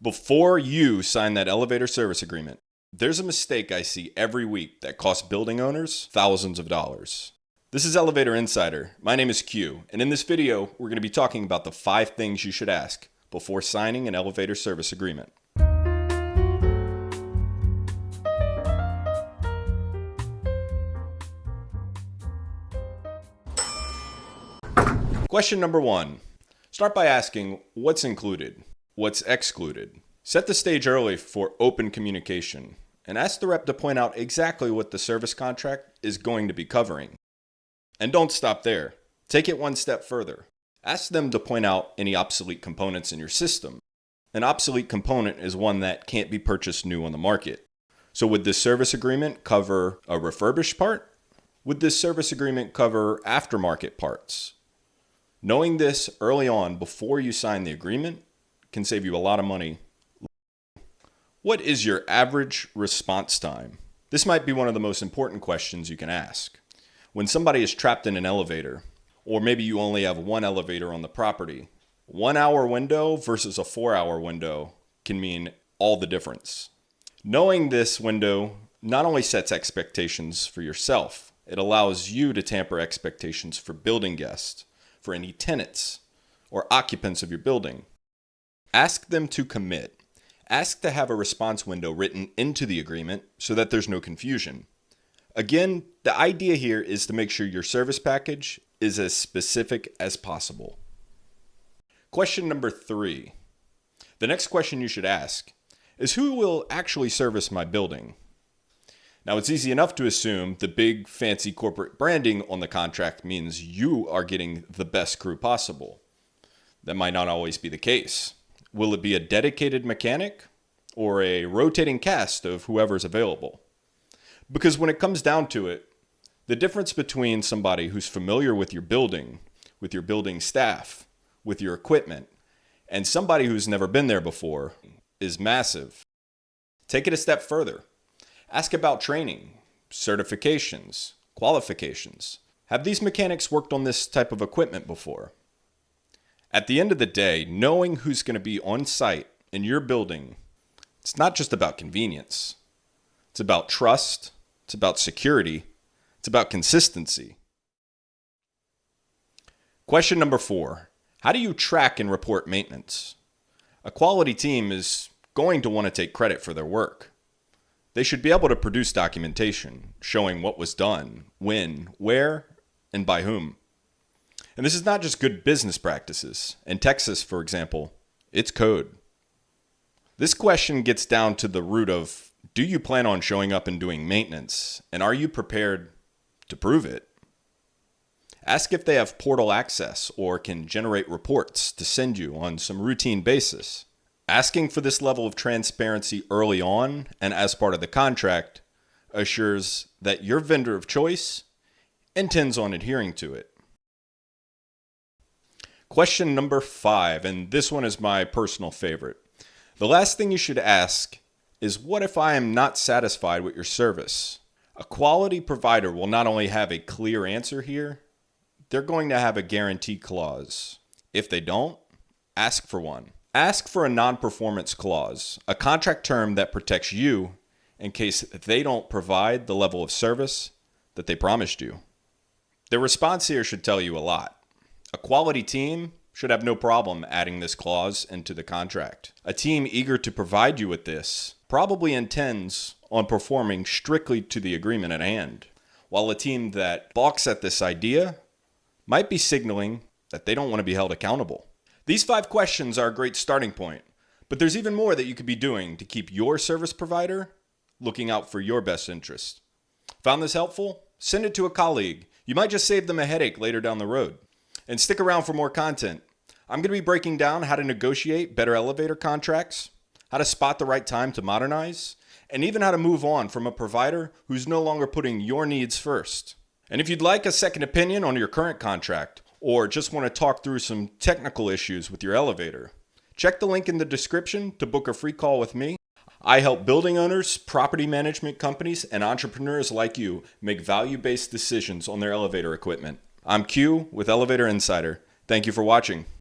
Before you sign that elevator service agreement, there's a mistake I see every week that costs building owners thousands of dollars. This is Elevator Insider. My name is Q, and in this video, we're going to be talking about the 5 things you should ask before signing an elevator service agreement. Question number 1. Start by asking what's included, what's excluded. Set the stage early for open communication, and ask the rep to point out exactly what the service contract is going to be covering. And don't stop there. Take it one step further. Ask them to point out any obsolete components in your system. An obsolete component is one that can't be purchased new on the market. So would this service agreement cover a refurbished part? Would this service agreement cover aftermarket parts? Knowing this early on before you sign the agreement can save you a lot of money. What is your average response time? This might be one of the most important questions you can ask. When somebody is trapped in an elevator, or maybe you only have one elevator on the property, 1 hour window versus a 4-hour window can mean all the difference. Knowing this window not only sets expectations for yourself, it allows you to temper expectations for building guests, for any tenants or occupants of your building. Ask them to commit. Ask to have a response window written into the agreement so that there's no confusion. Again, the idea here is to make sure your service package is as specific as possible. Question number 3. The next question you should ask is who will actually service my building? Now, it's easy enough to assume the big fancy corporate branding on the contract means you are getting the best crew possible. That might not always be the case. Will it be a dedicated mechanic or a rotating cast of whoever's available? Because when it comes down to it, the difference between somebody who's familiar with your building staff, with your equipment, and somebody who's never been there before is massive. Take it a step further. Ask about training, certifications, qualifications. Have these mechanics worked on this type of equipment before? At the end of the day, knowing who's going to be on site in your building, it's not just about convenience. It's about trust. It's about security. It's about consistency. Question number 4. How do you track and report maintenance? A quality team is going to want to take credit for their work. They should be able to produce documentation showing what was done, when, where, and by whom. And this is not just good business practices. In Texas, for example, it's code. This question gets down to the root of, do you plan on showing up and doing maintenance? And are you prepared to prove it? Ask if they have portal access or can generate reports to send you on some routine basis. Asking for this level of transparency early on and as part of the contract assures that your vendor of choice intends on adhering to it. Question number 5, and this one is my personal favorite. The last thing you should ask is, what if I am not satisfied with your service? A quality provider will not only have a clear answer here, they're going to have a guarantee clause. If they don't, ask for one. Ask for a non-performance clause, a contract term that protects you in case they don't provide the level of service that they promised you. The response here should tell you a lot. A quality team should have no problem adding this clause into the contract. A team eager to provide you with this probably intends on performing strictly to the agreement at hand, while a team that balks at this idea might be signaling that they don't want to be held accountable. These 5 questions are a great starting point, but there's even more that you could be doing to keep your service provider looking out for your best interest. Found this helpful? Send it to a colleague. You might just save them a headache later down the road. And stick around for more content. I'm going to be breaking down how to negotiate better elevator contracts, how to spot the right time to modernize, and even how to move on from a provider who's no longer putting your needs first. And if you'd like a second opinion on your current contract, or just want to talk through some technical issues with your elevator, check the link in the description to book a free call with me. I help building owners, property management companies, and entrepreneurs like you make value-based decisions on their elevator equipment. I'm Q with Elevator Insider. Thank you for watching.